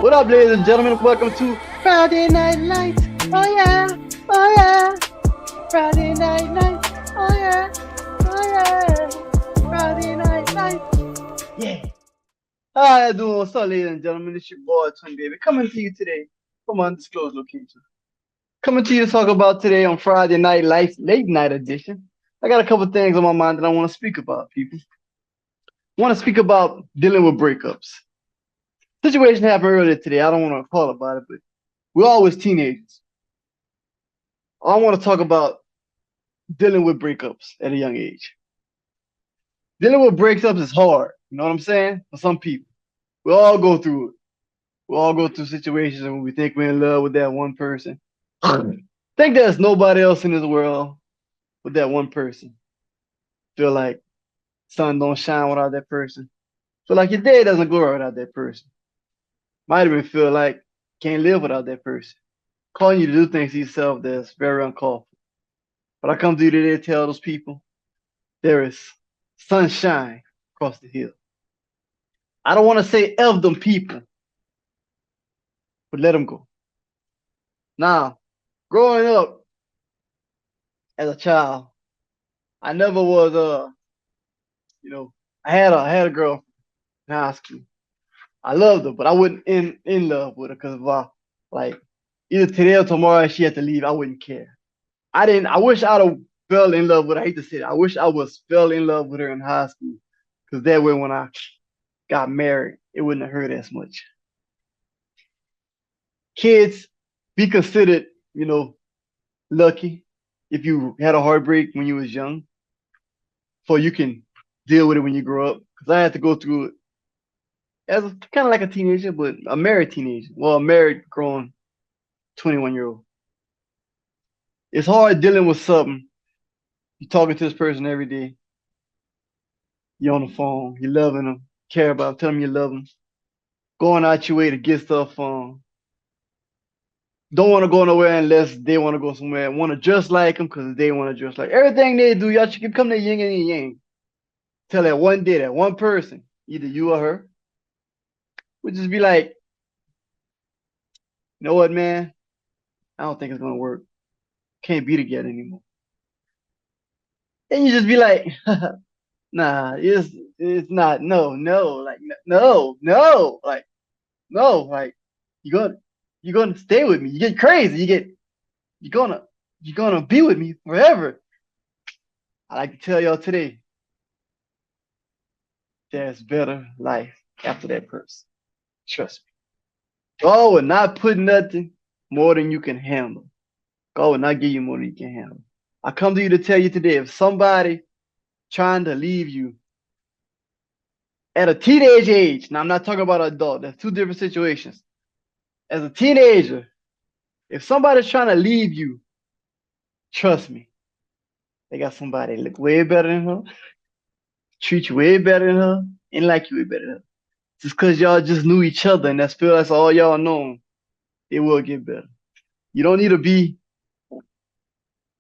What up, ladies and gentlemen? Welcome to Friday Night Lights. Oh yeah, oh yeah. Friday Night Lights. Oh yeah, oh yeah. Friday Night Lights. Yeah. How you doing? What's up, ladies and gentlemen? It's your boy Twinbaby coming to you today from undisclosed location. Coming to you to talk about today on Friday Night Lights late night edition. I got a couple things on my mind that I want to speak about, people. I want to speak about dealing with breakups. Situation happened earlier today. I don't want to call about it, but we're always teenagers. I want to talk about dealing with breakups at a young age. Dealing with breakups is hard. You know what I'm saying? For some people, we all go through it. We all go through situations when we think we're in love with that one person. Think there's nobody else in this world with that one person. Feel like sun don't shine without that person. Feel like your day doesn't glow without that person. Might even feel like can't live without that person. Calling you to do things to yourself that's very uncalled for. But I come to you today to tell those people there is sunshine across the hill. I don't want to say F them people, but let them go. Now, growing up as a child, I never was I had a girl in high school. I loved her, but I wasn't in love with her because of like either today or tomorrow she had to leave, I wouldn't care. I wish I'd have fell in love with her. I hate to say it. I wish I was fell in love with her in high school. Because that way when I got married, it wouldn't have hurt as much. Kids, be considered, lucky if you had a heartbreak when you was young, so you can deal with it when you grow up. Because I had to go through it as kind of like a teenager, but a married teenager. Well, a married, grown 21-year-old. It's hard dealing with something. You're talking to this person every day. You're on the phone. You're loving them. Care about them. Tell them you love them. Going out your way to get stuff on. Don't want to go nowhere unless they want to go somewhere. Want to just like them because they want to just like everything they do. Y'all should become the yin and the yang. Tell that one day, that one person, either you or her, would just be like, you know what, man? I don't think it's gonna work. Can't be together anymore. And you just be like, nah, it's not. No, no, like no, no, like no, like you're gonna you're gonna stay with me. You get crazy. You're gonna you're gonna be with me forever. I like to tell y'all today, there's better life after that person. Trust me. God will not put nothing more than you can handle. God will not give you more than you can handle. I come to you to tell you today, if somebody trying to leave you at a teenage age, now I'm not talking about an adult, that's two different situations. As a teenager, if somebody's trying to leave you, trust me, they got somebody that look way better than her, treat you way better than her, and like you way better than her. Just because y'all just knew each other and that's all y'all know, it will get better. You don't need to be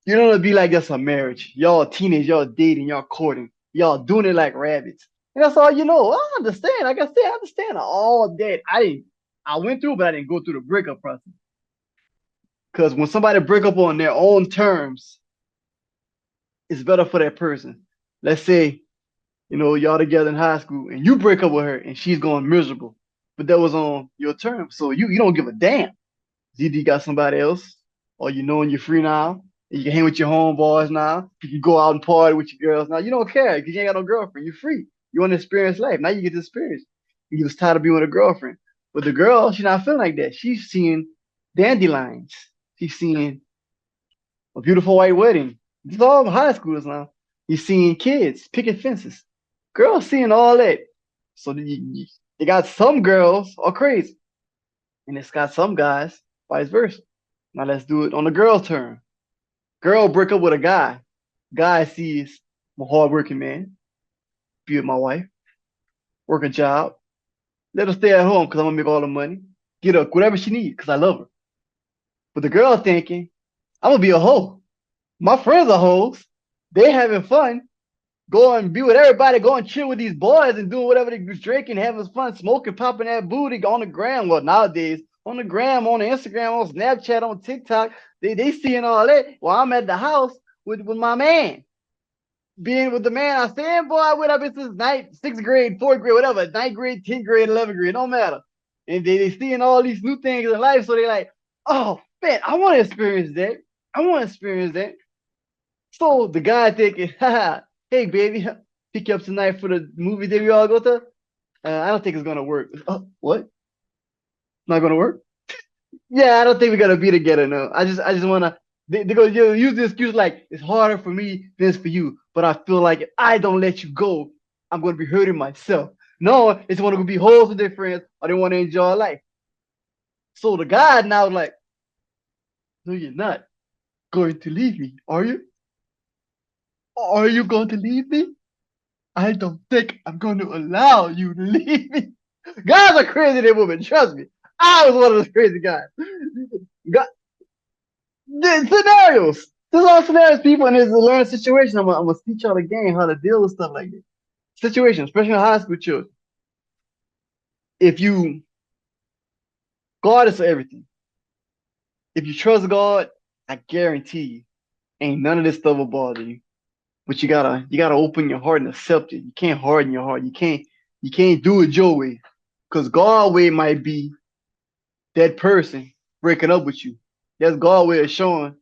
You don't want to be like that's a marriage. Y'all teenage, y'all dating, y'all courting, y'all doing it like rabbits. And that's all you know. I understand. Like I said, I understand all that. I went through, but I didn't go through the breakup process. Because when somebody break up on their own terms, it's better for that person. Let's say, y'all together in high school and you break up with her and she's going miserable. But that was on your terms. So you don't give a damn. Either you got somebody else or you're free now. You can hang with your homeboys now. You can go out and party with your girls now. You don't care because you ain't got no girlfriend. You're free. You want to experience life. Now you get to experience. You was tired of being with a girlfriend. But the girl, she's not feeling like that. She's seeing dandelions. She's seeing a beautiful white wedding. These are all high schoolers now. You're seeing kids picking fences. Girls seeing all that. So they got some girls are crazy. And it's got some guys vice versa. Now let's do it on the girl's turn. Girl break up with a guy. Guy sees I'm a hardworking man. Be with my wife. Work a job. Let her stay at home because I'm gonna make all the money. Get her whatever she needs because I love her. But the girl thinking, I'm gonna be a hoe. My friends are hoes. They having fun. go and be with everybody, go and chill with these boys and doing whatever they was drinking, having fun, smoking, popping that booty on the gram. Well, nowadays, on the gram, on the Instagram, on Snapchat, on TikTok, they seeing all that. Well, I'm at the house with my man. Being with the man I stand, boy, I went up since ninth, sixth grade, fourth grade, whatever, ninth grade, 10th grade, 11th grade, no matter. And they seeing all these new things in life, so they like, oh man, I want to experience that. I want to experience that. So the guy thinking, haha, hey baby, pick you up tonight for the movie that we all go to. I don't think it's gonna work. What? Not gonna work? Yeah, I don't think we're gonna be together now. I just wanna. They go use the excuse like it's harder for me than it's for you, but I feel like if I don't let you go, I'm gonna be hurting myself. No, it's want to be holes with their friends or they want to enjoy life. So the guy now like, no, you're not going to leave me, are you? Are you going to leave me? I don't think I'm going to allow you to leave me. Guys are crazy than women, trust me. I was one of those crazy guys. God, the scenarios. There's all scenarios, people, and there's a learning situation. I'm gonna teach y'all the game how to deal with stuff like this. Situations, especially in high school children. If you God is for everything. If you trust God, I guarantee you, ain't none of this stuff will bother you. But you gotta open your heart and accept it. You can't harden your heart. You can't do it your way. Because God way might be that person breaking up with you. That's God way of showing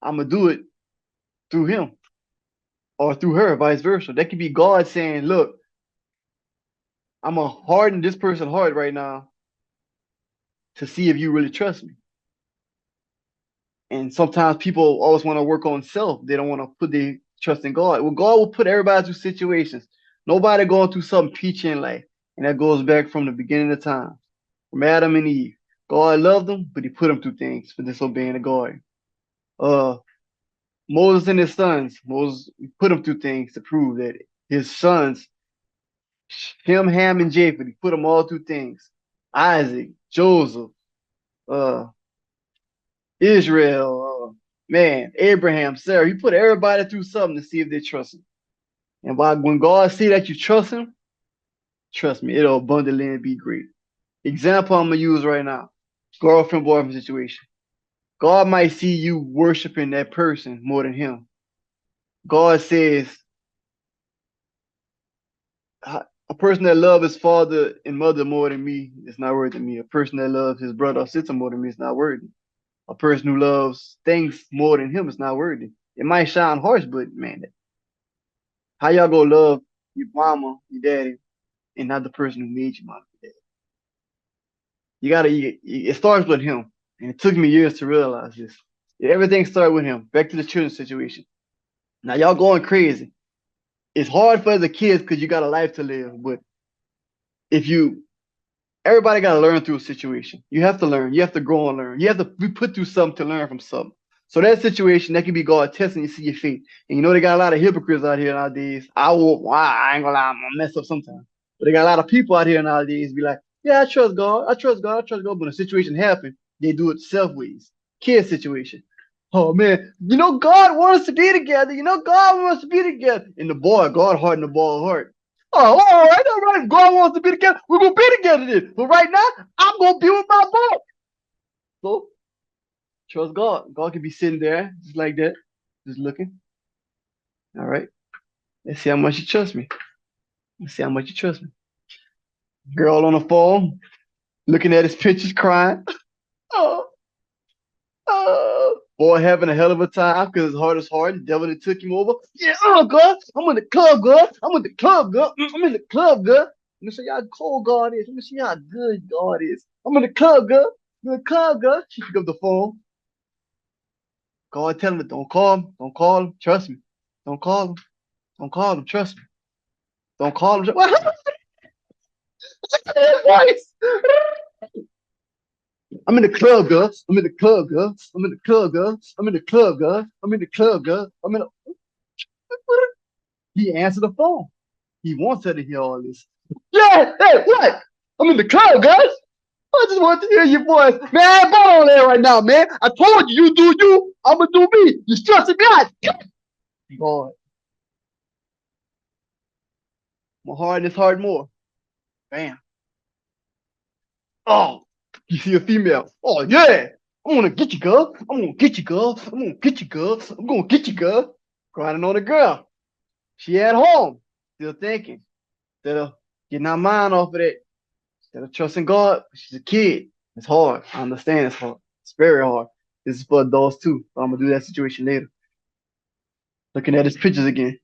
I'm gonna do it through him or through her, vice versa. That could be God saying, look, I'm gonna harden this person's heart right now to see if you really trust me. And sometimes people always want to work on self. They don't want to put their trust in God. Well, God will put everybody through situations. Nobody going through something peachy in life. And that goes back from the beginning of time. From Adam and Eve. God loved them, but he put them through things for disobeying the God. Uh Moses and his sons, Moses put them through things to prove that his sons, Shem, Ham, and Japheth, he put them all through things. Isaac, Joseph, uh, Israel, man, Abraham, Sarah, he put everybody through something to see if they trust him. And when God see that you trust him, trust me, it'll abundantly be great. Example I'm gonna use right now. Girlfriend, boyfriend situation. God might see you worshiping that person more than him. God says, a person that loves his father and mother more than me is not worthy of me. A person that loves his brother or sister more than me is not worthy. A person who loves things more than him is not worthy. It might sound harsh, but man, how y'all gonna love your mama, your daddy, and not the person who made you mama and daddy? It starts with him. And it took me years to realize this. Everything started with him. Back to the children's situation. Now y'all going crazy. It's hard for the kids because you got a life to live, but if you everybody got to learn through a situation. You have to learn. You have to grow and learn. You have to be put through something to learn from something. So that situation, that can be God testing you, see your faith. And you know they got a lot of hypocrites out here nowadays. I ain't gonna lie, I'm gonna mess up sometimes. But they got a lot of people out here nowadays be like, yeah, I trust God, I trust God, I trust God. But when a situation happens, they do it self-ways. Kid situation. Oh man, you know God wants us to be together. You know God wants us to be together. And the boy, God hardened the boy's heart. Oh, all right. God wants to be together. We're gonna be together then. But right now, I'm gonna be with my boy. So trust God. God can be sitting there just like that, just looking. All right. Let's see how much you trust me. Let's see how much you trust me. Girl on the phone, looking at his pictures, crying. Oh, boy having a hell of a time because his heart is hard. The devil that took him over. Yeah, God, I'm in the club, girl. I'm in the club, girl. I'm in the club, girl. Let me show you how cold God is. Let me see how good God is. I'm in the club, girl. I'm in the club, girl. She picked up the phone. God telling her, don't call him. Don't call him. Trust me. Don't call him. Don't call him. Trust me. Don't call him. What happened? Voice. I'm in the club, girl. I'm in the club, girl. I'm in the club, girl. I'm in the club, girl. I'm in the club, girl. I'm in the... He answered the phone. He wants her to hear all this. Yeah, hey, what? I'm in the club, guys. I just want to hear your voice. Man, I ain't on there right now, man. I told you, you do you. I'm going to do me. You stressing me out. God. I'm gonna harden this heart more. Bam. Oh, you see a female. Oh yeah. I'm gonna get you, girl. I'm gonna get you, girl. I'm gonna get you, girl. I'm gonna get you, girl. Grinding on the girl. She at home, still thinking. Instead of getting our mind off of that. Instead of trusting God, she's a kid. It's hard. I understand it's hard. It's very hard. This is for adults too. But I'm gonna do that situation later. Looking at his pictures again.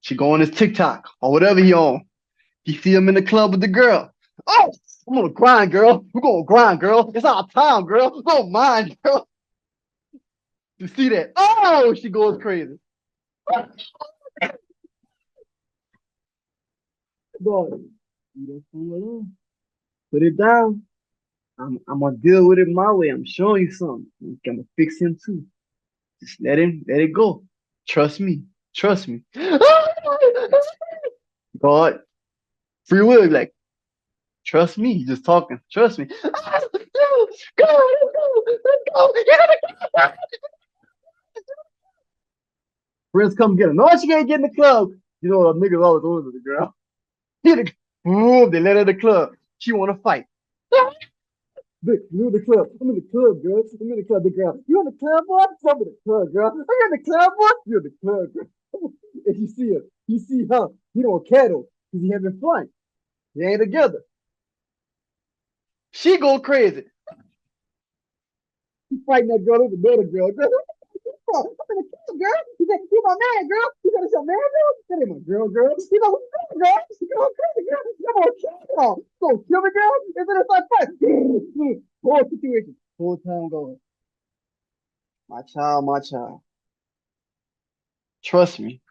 She go on his TikTok or whatever he on. He see him in the club with the girl. Oh, I'm gonna grind, girl. We're gonna grind, girl. It's our time, girl. Don't mind, girl. You see that? Oh, she goes crazy. Boy, you don't fool alone. Put it down. I'm gonna deal with it my way. I'm showing you something. I'm gonna fix him too. Just let it go. Trust me. Trust me. God, free will, like, trust me. He's just talking. Trust me. Go, go. Friends come get her. No, she can't get in the club. You know what niggas always doing with the girl. Boom, they let her in the club. She wanna fight. Look, you in the club. I'm in the club, girl. I'm in the club, the girl. You in the club, boy? I'm in the club, girl. I'm in the club, boy. You in the club, girl. If you see her, you see her. You don't kettle because he having fun. They ain't together. She go crazy. She fighting that girl over another girl. Girl, I'm in the club, girl. You got to see my man, girl. You got to see my man, girl. That ain't my girl, girl. You know what's wrong, girl? She go crazy, girl. You gonna kill her. You gonna kill the girl? And then it's like fight. Whole situation. Whole time going. My child, my child. Trust me.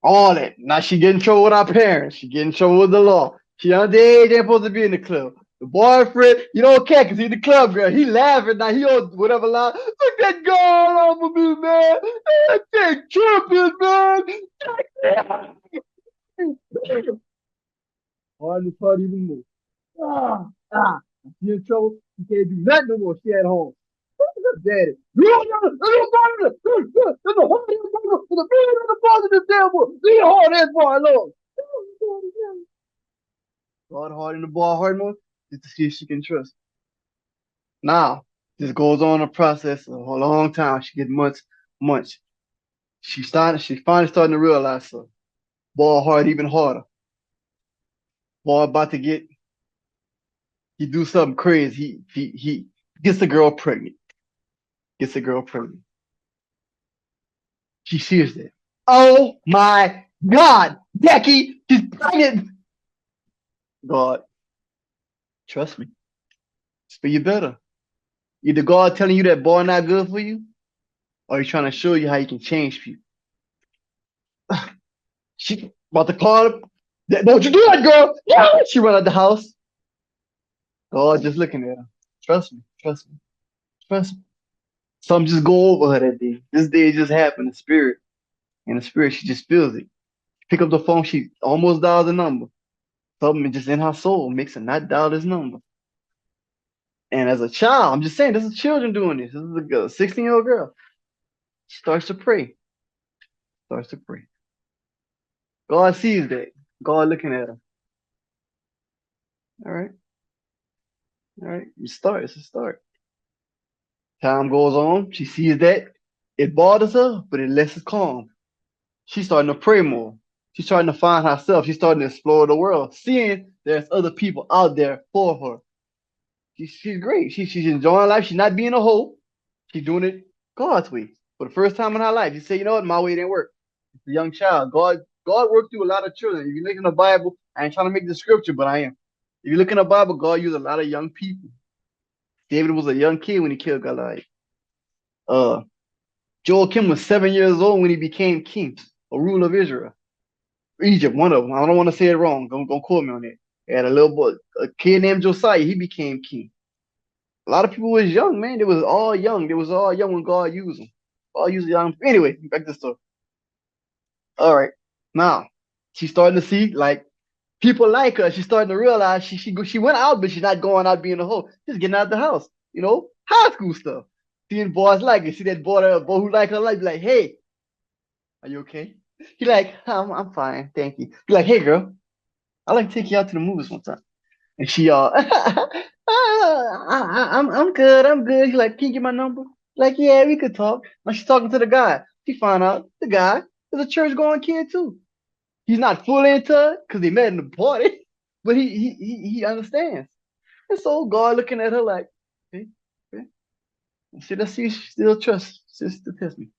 All that. Now she get in trouble with our parents. She get in trouble with the law. She underage, ain't supposed to be in the club. The boyfriend, you don't care because he's the club girl. He laughing now. He on whatever line. Look that girl all over me, man. I take tripping, man. Hard to part even more. Ah, ah. She in trouble. She can't do nothing no more. She at home. Daddy. There's a hole in the man in the positive devil. Leave hard that boy alone. God hard in the ball hard more just to see if she can trust. Now, this goes on a process of a long time. She get months. She finally starting to realize so. Ball hard even harder. Ball about to get he do something crazy. He gets the girl pregnant. Gets the girl pregnant. She sees it. Oh my God, Becky, she's pregnant. God, trust me. It's for you better. Either God telling you that boy not good for you, or he's trying to show you how you can change people. She about to call her. Don't you do that, girl. Yeah. She run out the house. God just looking at her. Trust me. Trust me. Trust me. Something just go over her that day. This day just happened in spirit. In the spirit, she just feels it. Pick up the phone, she almost dialed the number. Something just in her soul makes her not dial this number. And as a child, I'm just saying, this is children doing this. This is a 16-year-old girl. She starts to pray. Starts to pray. God sees that. God looking at her. All right. All right. It's a start. Time goes on. She sees that. It bothers her, but it lets her calm. She's starting to pray more. She's starting to find herself. She's starting to explore the world, seeing there's other people out there for her. She's great. She's enjoying life. She's not being a hoe. She's doing it God's way. For the first time in her life, she said, you know what, my way didn't work. It's a young child. God worked through a lot of children. If you look in the Bible, I ain't trying to make the scripture, but I am. If you look in the Bible, God used a lot of young people. David was a young kid when he killed Goliath. Uh, Joachim was 7 years old when he became king, a ruler of Israel. Egypt, one of them. I don't want to say it wrong. Don't quote me on it. He had a little boy, a kid named Josiah. He became king. A lot of people was young, man. They was all young. They was all young when God used them. God used young. Anyway, back to the story. All right. Now, she's starting to see like people like her. She's starting to realize she went out, but she's not going out being a hoe. She's getting out the house. You know, high school stuff. Seeing boys like it. See that boy who like her like, be like, hey, are you okay? He like, I'm fine, thank you. Be like, hey girl. I like to take you out to the movies one time. And she I'm good, I'm good. She's like, can you get my number? Like, yeah, we could talk. Now she's talking to the guy. She found out the guy is a church going kid too. He's not fully into it because they met in the party, but he understands. And so God looking at her like, hey, okay. Let's see if she still trusts. She still test me.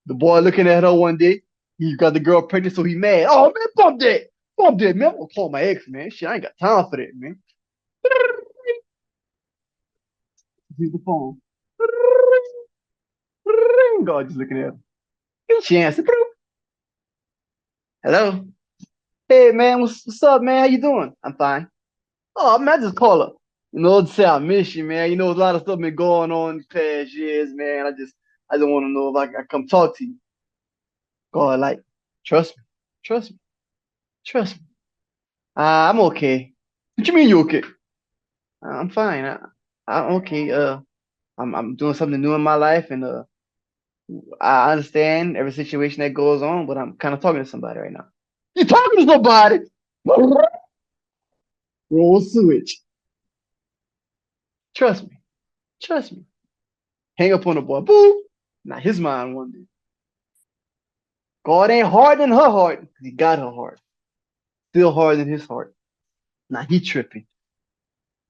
The boy looking at her one day, he got the girl pregnant, so he mad. Oh man, bump that. Bump that, man. I'm gonna call my ex, man. Shit, I ain't got time for that, man. Here's the phone. God just looking at her. She answered. Hello. Hey man, what's up, man? How you doing? I'm fine. Oh man, I just call her. To say I miss you, man. A lot of stuff been going on these past years, man. I just want to know if I can come talk to you. God, like, trust me, trust me, trust me. I'm okay. What you mean you okay? I'm fine. I'm okay. I'm doing something new in my life, and I understand every situation that goes on, but I'm kind of talking to somebody right now. You talking to somebody? Roll switch. Trust me. Trust me. Hang up on the boy. Boo. Now his mind one day. God ain't hardening her heart. He got her heart. Still hardening his heart. Now he tripping.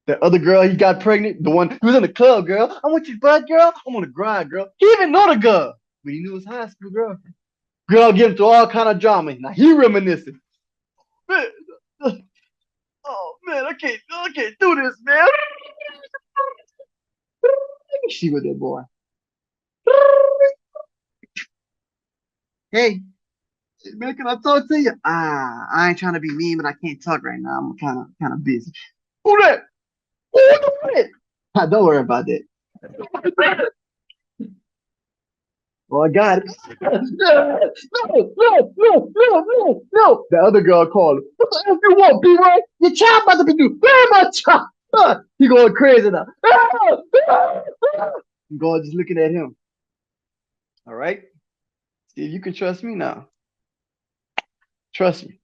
The other girl he got pregnant, the one who was in the club, girl. I want your butt, girl. I want to grind, girl. He even know the girl, but he knew his high school girl. Girl get into all kind of drama. Now he reminiscing. Man, oh man, I can't do this, man. She with that boy. Hey, man, can I talk to you? I ain't trying to be mean, but I can't talk right now. I'm kind of busy. Who that? Who that? Don't worry about that. Oh, I got it. No, no, no, no, no, no. The other girl called him. What the F you want, B-Way? Your child about to be due. Where my child? He going crazy now. God just looking at him. All right? See if you can trust me now. Trust me.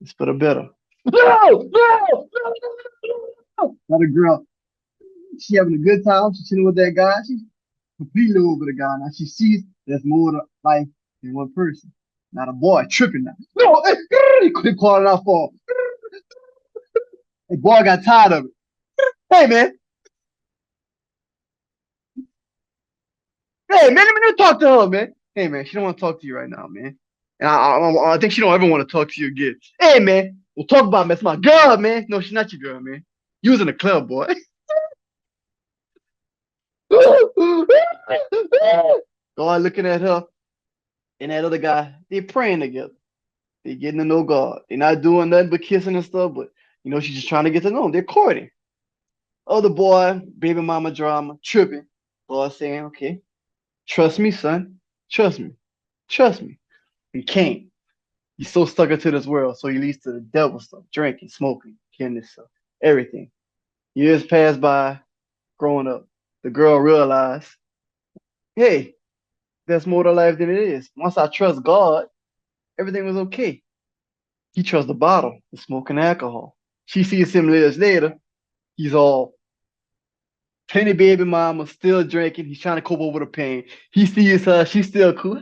It's for the better. No, no, no. Another girl. She having a good time. She's chilling with that guy. She's completely over the guy. Now she sees there's more to life than one person. Now the boy tripping now. No, he quit calling out for him. The boy got tired of it. Hey man, hey man, let me talk to her, man. Hey man, she don't want to talk to you right now, man. And I think she don't ever want to talk to you again. Hey man, we'll talk about me. It's my girl, man. No, she's not your girl, man. You was in the club, boy. God looking at her and that other guy, they praying together. They getting to know God. They're not doing nothing but kissing and stuff, but she's just trying to get to know him. They're courting. Other boy, baby mama drama, tripping. God saying, okay, trust me, son. Trust me. Trust me. He can't. He's so stuck into this world, so he leads to the devil stuff, drinking, smoking, killing himself, everything. Years pass by, growing up. The girl realized, hey, there's more to life than it is. Once I trust God, everything was okay. He trusts the bottle, the smoking alcohol. She sees him years later. He's all plenty baby mama, still drinking. He's trying to cope over the pain. He sees her. She's still cool.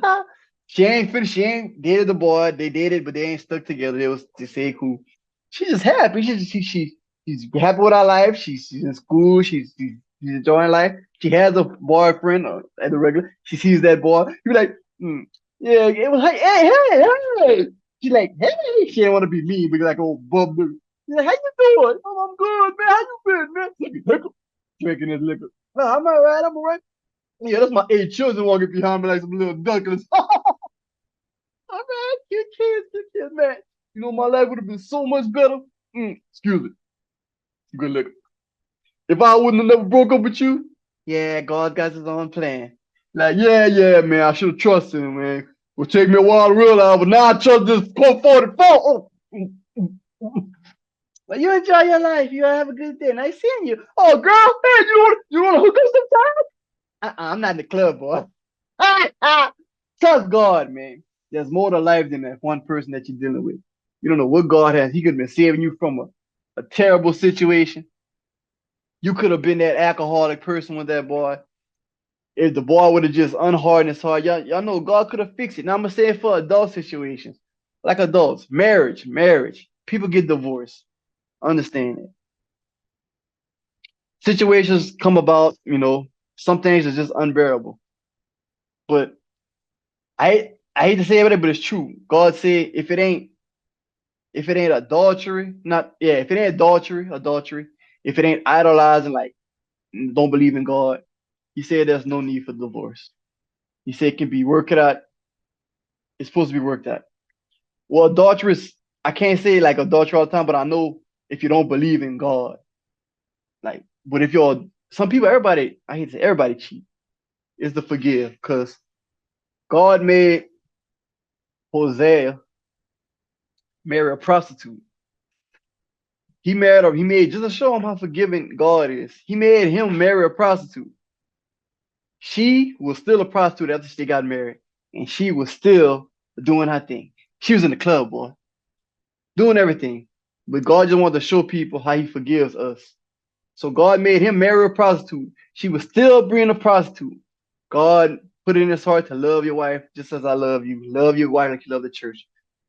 She ain't finished. She ain't dated the boy. They dated, but they ain't stuck together. They was to say cool. She's just happy. She's happy with her life. She's in school. She's enjoying life. She has a boyfriend at the regular. She sees that boy. You be like, yeah, it was like, hey. She's like, hey. She didn't want to be mean, but like, oh, bub. She's like, how you doing? Oh, I'm good, man. How you been, man? Drinking his liquor. No, I'm all right. I'm all right. Yeah, that's my 8 children walking behind me like some little ducklings. All right, good kids, man. My life would have been so much better. Excuse me. Good look. If I wouldn't have never broke up with you, yeah, God got his own plan. Like, yeah, man, I should have trusted him, man. It would take me a while to realize, but now I trust this 44. Oh. But you enjoy your life. You have a good day. Nice seeing you. Oh, girl, hey, you want to hook up sometime? I'm not in the club, boy. Trust God, man. There's more to life than that one person that you're dealing with. You don't know what God has. He could have been saving you from a terrible situation. You could have been that alcoholic person with that boy. If the boy would have just unhardened his heart, y'all know God could have fixed it. Now I'm gonna say it for adult situations, like adults, marriage. People get divorced. Understand it. Situations come about, some things are just unbearable. But I hate to say it, but it's true. God said if it ain't adultery, if it ain't adultery, if it ain't idolizing, like don't believe in God, He said there's no need for divorce. He said it can be worked out. It's supposed to be worked out. Well, adulterous, I can't say like adultery all the time, but I know if you don't believe in God, like, but if you're some people, everybody, I hate to say everybody cheat, is to forgive because God made Hosea marry a prostitute. He married her. He made just to show him how forgiving God is. He made him marry a prostitute. She was still a prostitute after she got married, and she was still doing her thing. She was in the club, boy, doing everything. But God just wanted to show people how He forgives us. So God made him marry a prostitute. She was still being a prostitute. God put it in his heart to love your wife just as I love you. Love your wife like you love the church.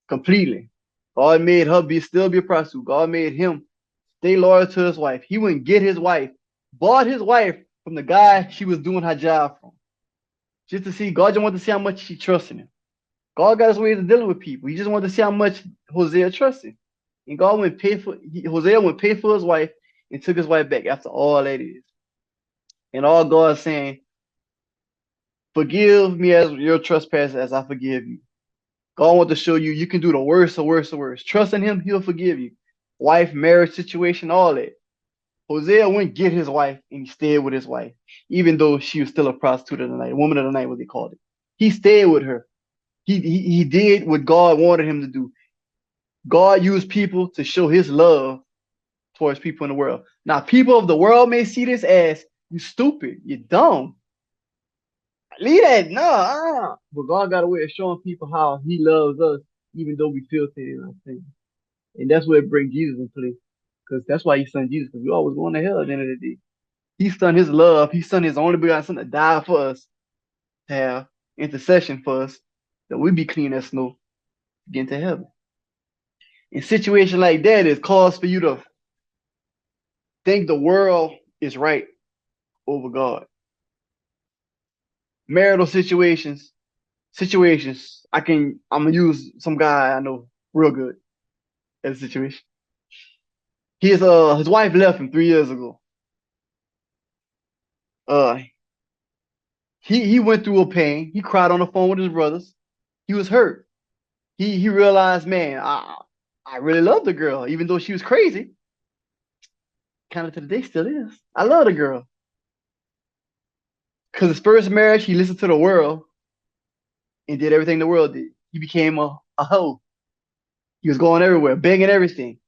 Completely. God made her still be a prostitute. God made him stay loyal to his wife. He wouldn't get his wife, bought his wife from the guy she was doing her job from. Just to see, God just wanted to see how much she trusted him. God got his ways of dealing with people. He just wanted to see how much Hosea trusted. And God went pay for Hosea went pay for his wife and took his wife back after all that is. And all God's saying, forgive me as your trespasses as I forgive you. God wants to show you you can do the worst or worse or worse. Trust in him, he'll forgive you. Wife, marriage situation, all that. Hosea wouldn't get his wife and he stayed with his wife, even though she was still a prostitute of the night, a woman of the night, what they called it. He stayed with her. He did what God wanted him to do. God used people to show his love towards people in the world. Now, people of the world may see this as you stupid, you dumb. Leave that, no. But God got a way of showing people how He loves us, even though we feel in our sin. And that's where it brings Jesus in place. Because that's why He sent Jesus, because we always going to hell at the end of the day. He sent His love, He sent His only begotten Son to die for us, to have intercession for us, that we be clean as snow to get into heaven. In situations like that, it's cause for you to think the world is right over God. Marital situations, I'm gonna use some guy I know real good as a situation. His wife left him 3 years ago. Uh he went through a pain. He cried on the phone with his brothers. He was hurt. He realized, man, I really love the girl, even though she was crazy. Kind of to the day still is. I love the girl. Because his first marriage, he listened to the world and did everything the world did. He became a hoe. He was going everywhere, begging everything,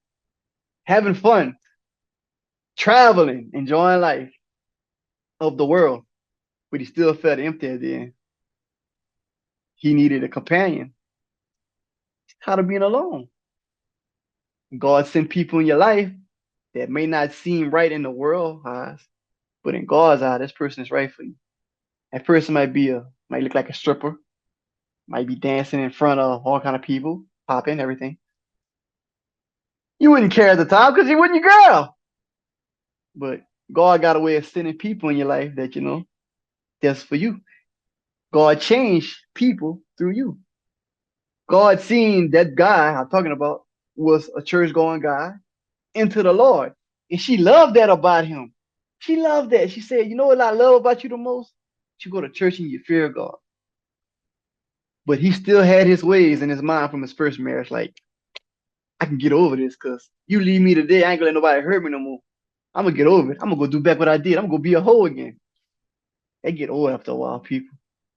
having fun, traveling, enjoying life of the world. But he still felt empty at the end. He needed a companion. He's tired of being alone. God sent people in your life that may not seem right in the world's eyes, but in God's eye, this person is right for you. That person might look like a stripper, might be dancing in front of all kind of people, popping, everything. You wouldn't care at the time because he wasn't your girl. But God got a way of sending people in your life that, that's for you. God changed people through you. God seen that guy I'm talking about was a church going guy into the Lord. And she loved that about him. She loved that. She said, you know what I love about you the most? You go to church and you fear God. But he still had his ways in his mind from his first marriage. Like, I can get over this because you leave me today, I ain't gonna let nobody hurt me no more. I'm gonna get over it. I'm gonna go do back what I did. I'm gonna go be a hoe again. They get old after a while, people.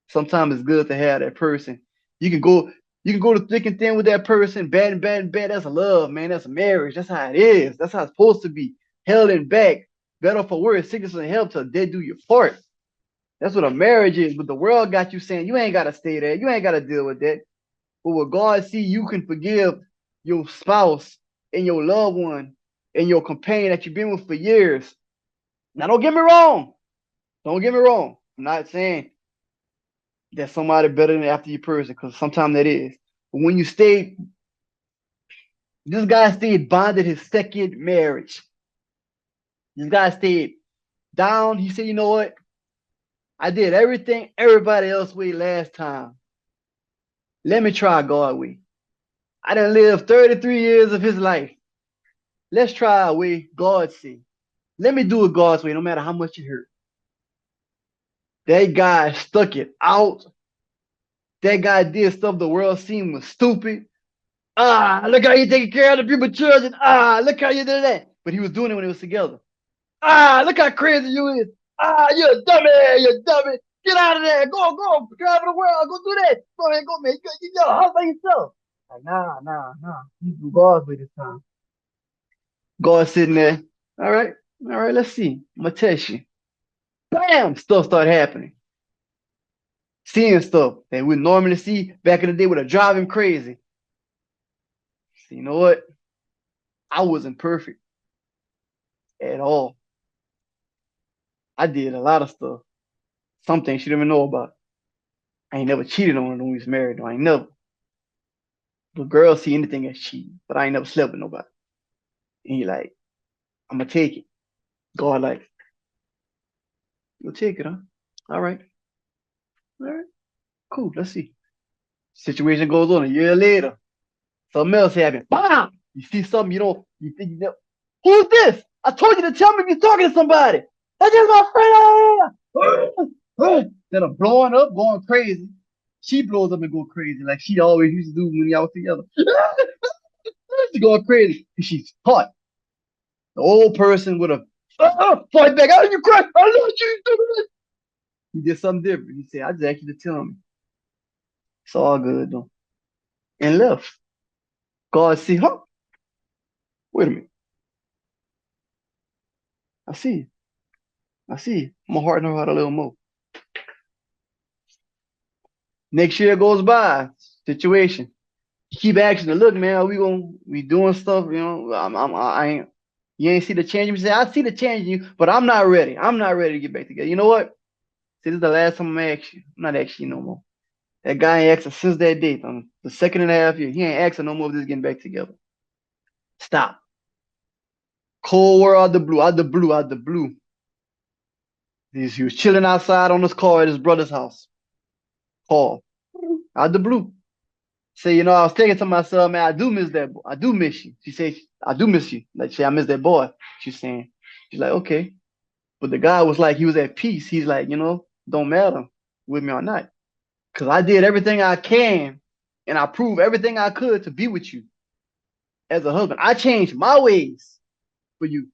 Sometimes it's good to have that person. You can go, you can go to thick and thin with that person, bad and bad and bad. That's a love, man. That's a marriage. That's how it is. That's how it's supposed to be. Held in back, better for worse, sickness and health till death do your part. That's what a marriage is. But the world got you saying you ain't gotta stay there. You ain't gotta deal with that. But what God see, you can forgive. your spouse and your loved one and your companion that you've been with for years. Now, don't get me wrong. Don't get me wrong. I'm not saying that somebody better than after your person, because sometimes that is. But when you stay, this guy stayed bonded his second marriage. This guy stayed down. He said, you know what? I did everything everybody else way last time. Let me try God way. I done lived 33 years of his life. Let's try a way God see. Let me do it God's way, no matter how much it hurt. That guy stuck it out. That guy did stuff the world seen was stupid. Look how you taking care of the people children. Look how you did that. But he was doing it when it was together. Look how crazy you is. You're a dummy. You're a dummy. Get out of there. Go. Travel the world. Go do that. Go ahead, go, man. You got a house by yourself. Like, nah. You do God's way this time. God sitting there. All right. Let's see. I'm going to test you. Bam! Stuff started happening. Seeing stuff that we normally see back in the day would have drive him crazy. So you know what? I wasn't perfect at all. I did a lot of stuff. Some things she didn't even know about. I ain't never cheated on her when we was married. No, I ain't never. But girls see anything as cheating. But I ain't never slept with nobody. And he like, I'm gonna take it. God like, you'll take it, huh? All right. Cool. Let's see. Situation goes on a year later. Something else happened. Bam! You see something you don't, you think you know. Who's this? I told you to tell me if you're talking to somebody. That's just my friend. Instead of blowing up, going crazy, she blows up and go crazy like she always used to do when y'all was together. She's going crazy. She's caught. The old person would have fight back. Oh, you cry. I love you. He did something different. He said, I just asked you to tell me. It's all good though. And left. God see, huh? Wait a minute. I see you. I see you. My heart know how to a little more. Next year goes by. Situation. You keep asking, look, man, we doing stuff, you know. I ain't. You ain't see the change. You say, I see the change in you, but I'm not ready. I'm not ready to get back together. You know what? See, this is the last time I'm asking you. I'm not asking you no more. That guy ain't asking since that date, on the second and a half year. He ain't asking no more of this getting back together. Stop. Cold war out the blue. He was chilling outside on his car at his brother's house. Call. Out the blue. Say, you know, I was thinking to myself, man, I do miss that boy. I do miss you. She said, I do miss you. Like, say, I miss that boy. She's saying. She's like, okay. But the guy was like, he was at peace. He's like, you know, don't matter with me or not. Because I did everything I can and I proved everything I could to be with you as a husband. I changed my ways for you.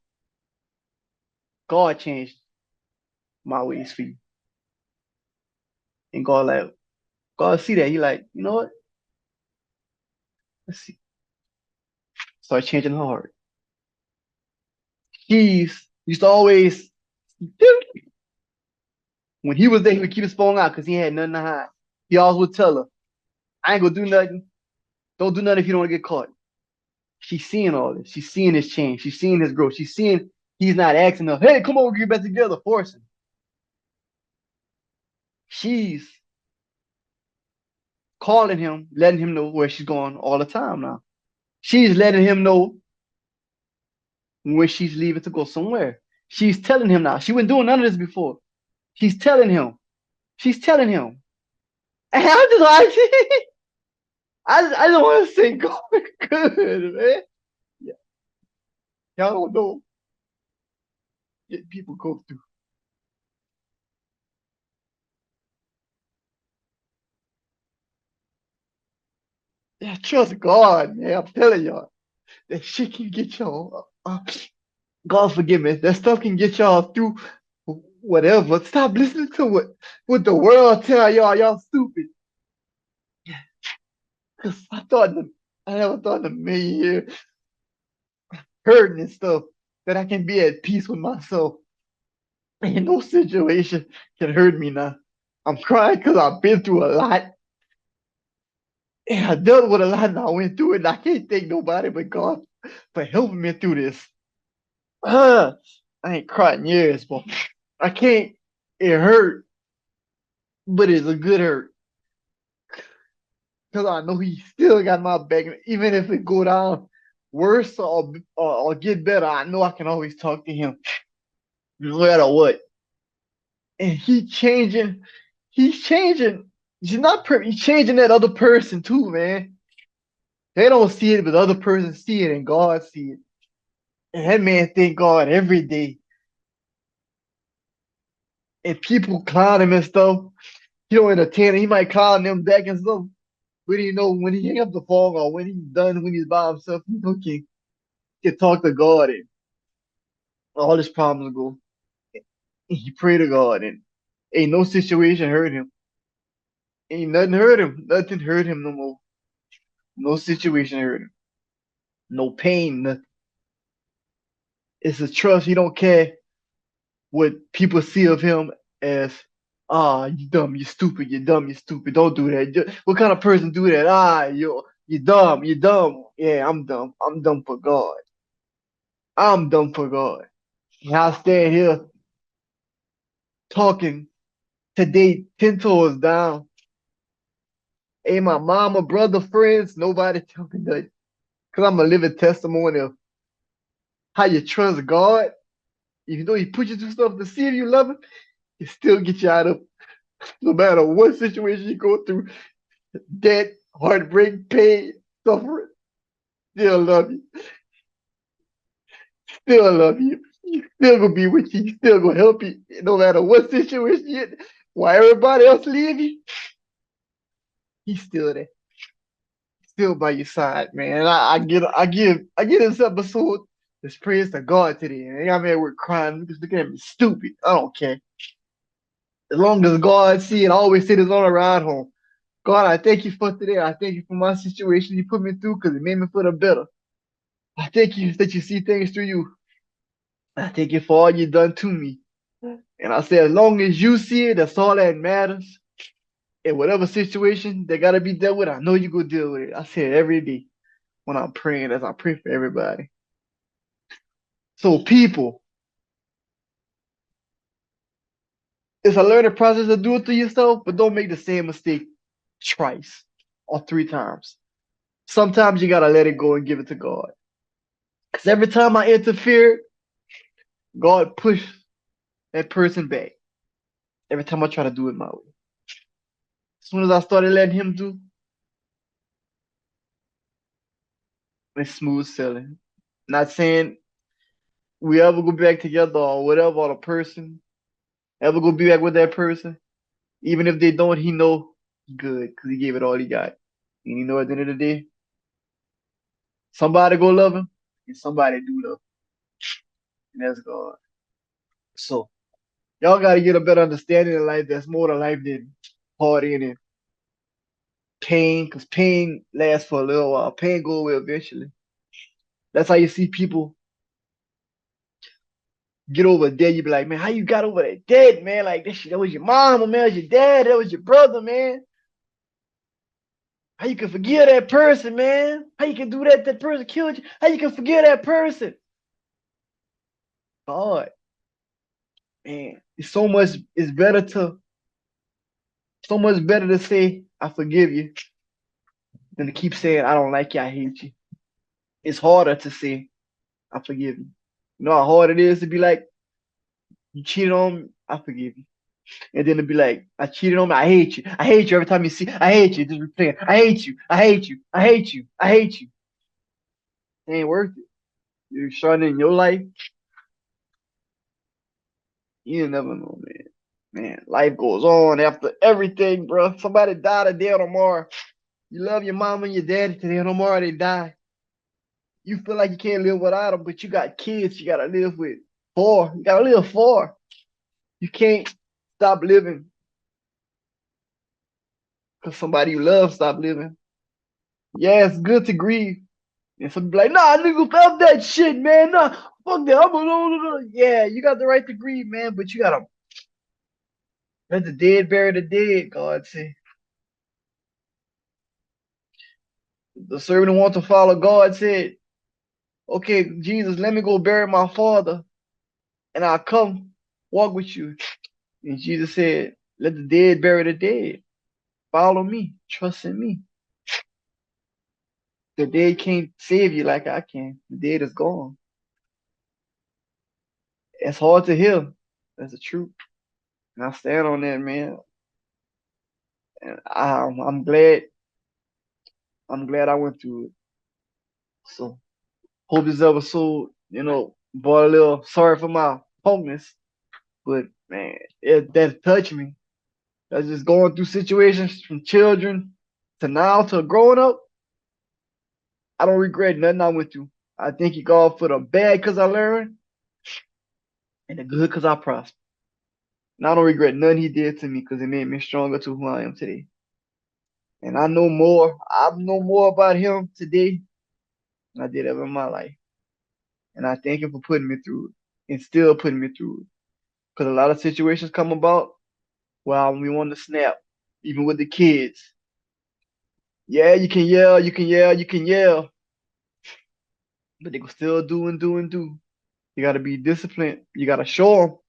God changed my ways for you. And God see that. He like, you know what? Let's see. Start changing her heart. He's used to always, when he was there, he would keep his phone out because he had nothing to hide. He always would tell her, I ain't gonna do nothing. Don't do nothing if you don't want to get caught. She's seeing all this. She's seeing his change. She's seeing his growth. She's seeing he's not asking her, hey, come on, we'll get back together, forcing. She's calling him, letting him know where she's going all the time now. She's letting him know when she's leaving to go somewhere. She's telling him now. She wasn't doing none of this before. She's telling him. She's telling him. And I'm just like, I just want to say God good, man. Yeah. Y'all don't know what people go through. Yeah, trust God, man. I'm telling y'all. That shit can get y'all. God forgive me. That stuff can get y'all through whatever. Stop listening to what the world tell y'all. Y'all stupid. Cause I never thought in a million years hurting and stuff that I can be at peace with myself. Ain't no situation can hurt me now. I'm crying because I've been through a lot. And I dealt with a lot and I went through it and I can't thank nobody but God for helping me through this. I ain't cried in years, but I can't. It hurt, but it's a good hurt. Because I know he still got my back. Even if it go down worse or get better, I know I can always talk to him no matter what. And he's changing. He's not he's changing that other person too, man. They don't see it, but the other person see it and God see it. And that man thank God every day. And people clown him and stuff. He don't entertain it. He might clown them back and stuff. But you know, when he hang up the phone or when he's done, when he's by himself, he can talk to God and all his problems go. And he pray to God and ain't no situation hurt him. Ain't nothing hurt him. Nothing hurt him no more. No situation hurt him. No pain, nothing. It's a trust. He don't care what people see of him as, you dumb, you stupid, you dumb, you stupid. Don't do that. What kind of person do that? You dumb, you dumb. Yeah, I'm dumb. I'm dumb for God. I'm dumb for God. And I stand here talking today 10 toes down. Ain't my mama, brother, friends, nobody tell me nothing. Because I'm a living testimony of how you trust God. Even though he put you through stuff to see if you love him, he still get you out of no matter what situation you go through. Debt, heartbreak, pain, suffering. Still love you. Still love you. He's still gonna be with you. He's still gonna help you. No matter what situation you're in. Why everybody else leave you, he's still there. Still by your side, man. And I give this episode this praise to God today. And I'm at work crying because looking at me stupid. I don't care. As long as God see it, I always say this on the ride home. God, I thank you for today. I thank you for my situation you put me through because it made me feel the better. I thank you that you see things through you. I thank you for all you done to me. And I say, as long as you see it, that's all that matters. In whatever situation that gotta be dealt with, I know you go deal with it. I say it every day when I'm praying, as I pray for everybody. So people, it's a learning process to do it to yourself, but don't make the same mistake twice or three times. Sometimes you gotta let it go and give it to God. Because every time I interfere, God pushed that person back. Every time I try to do it my way. As soon as I started letting him do, it's smooth sailing. Not saying we ever go back together or whatever, or the person ever go be back with that person. Even if they don't, he know he good because he gave it all he got. And you know, at the end of the day, somebody go love him and somebody do love him. And that's God. So y'all gotta get a better understanding of life. That's more to life than partying and pain, because pain lasts for a little while. Pain go away eventually. That's how you see people get over dead. You be like, man, how you got over that dead, man? Like that was your mama, man, that was your dad, that was your brother, man. How you can forgive that person, man? How you can do that? That person killed you. How you can forgive that person? God, man, it's so much. So much better to say I forgive you than to keep saying I don't like you, I hate you. It's harder to say I forgive you. You know how hard it is to be like, you cheated on me, I forgive you. And then to be like, I cheated on me, I hate you. I hate you every time you see, I hate you. Just replaying, I hate you, I hate you, I hate you, I hate you. It ain't worth it. You're starting in your life, you never know, man. Man, life goes on after everything, bro. Somebody died today or tomorrow. You love your mom and your daddy today or tomorrow they die. You feel like you can't live without them, but you got kids you gotta live with. Four. You gotta live four. You can't stop living because somebody you love stop living. Yeah, it's good to grieve. And some be like, nah, nigga, fuck that shit, man. Nah, fuck that. Yeah, you got the right to grieve, man, but you gotta let the dead bury the dead, God say. The servant who wanted to follow God said, okay, Jesus, let me go bury my father and I'll come walk with you. And Jesus said, let the dead bury the dead. Follow me, trust in me. The dead can't save you like I can. The dead is gone. It's hard to hear. That's the truth. And I stand on that, man. And I'm glad I went through it. So hope this episode, brought a little sorry for my homeless. But man, that touched me. That's just going through situations from children to now to growing up. I don't regret nothing I went through. I thank you God for the bad because I learned and the good because I prospered. And I don't regret nothing he did to me because it made me stronger to who I am today. And I know more. I know more about him today than I did ever in my life. And I thank him for putting me through it and still putting me through it. Because a lot of situations come about while we want to snap, even with the kids. Yeah, you can yell, you can yell, you can yell, but they can still do and do and do. You got to be disciplined. You got to show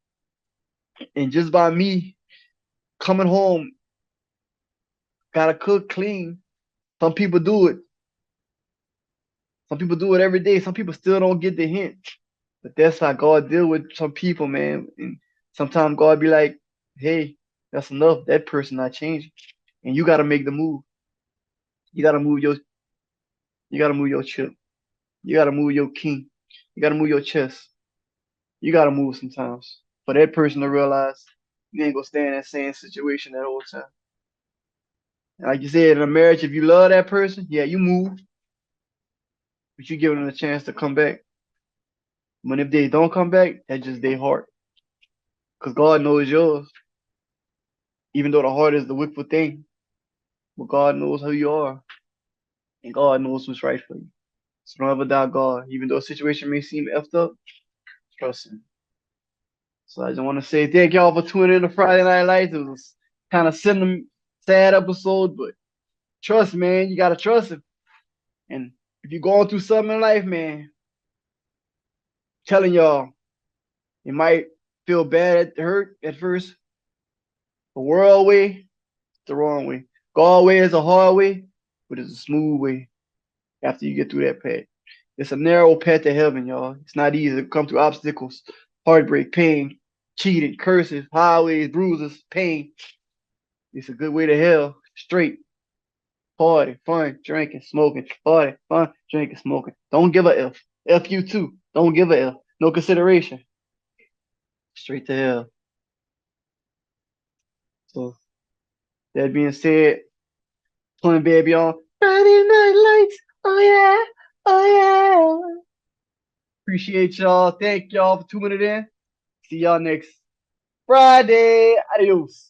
them. And just by me coming home, got to cook clean. Some people do it. Some people do it every day. Some people still don't get the hint. But that's how God deal with some people, man. And sometimes God be like, hey, that's enough. That person not changing. And you got to make the move. You got to move your chip. You got to move your king. You got to move your chest. You got to move sometimes for that person to realize you ain't gonna stay in that same situation that whole time. And like you said, in a marriage, if you love that person, yeah, you move, but you give them a chance to come back. But if they don't come back, that's just their heart. Because God knows yours, even though the heart is the wickful thing. But God knows who you are, and God knows what's right for you. So don't ever doubt God. Even though a situation may seem effed up, trust Him. So I just want to say thank y'all for tuning in to Friday Night Lights. It was kind of sad episode, but trust, man, you gotta trust Him. And if you're going through something in life, man, telling y'all, it might feel bad hurt at first. The world way, the wrong way. God way is a hard way, but it's a smooth way after you get through that path. It's a narrow path to heaven, y'all. It's not easy to come through obstacles, heartbreak, pain, cheating, curses, highways, bruises, pain. It's a good way to hell, straight. Party, fun, drinking, smoking. Party, fun, drinking, smoking. Don't give a F. F you too. Don't give a F. No consideration. Straight to hell. So that being said, Twinbaby on Friday Night Lights. Oh yeah. Oh yeah. Appreciate y'all. Thank y'all for tuning in. See y'all next Friday. Adios.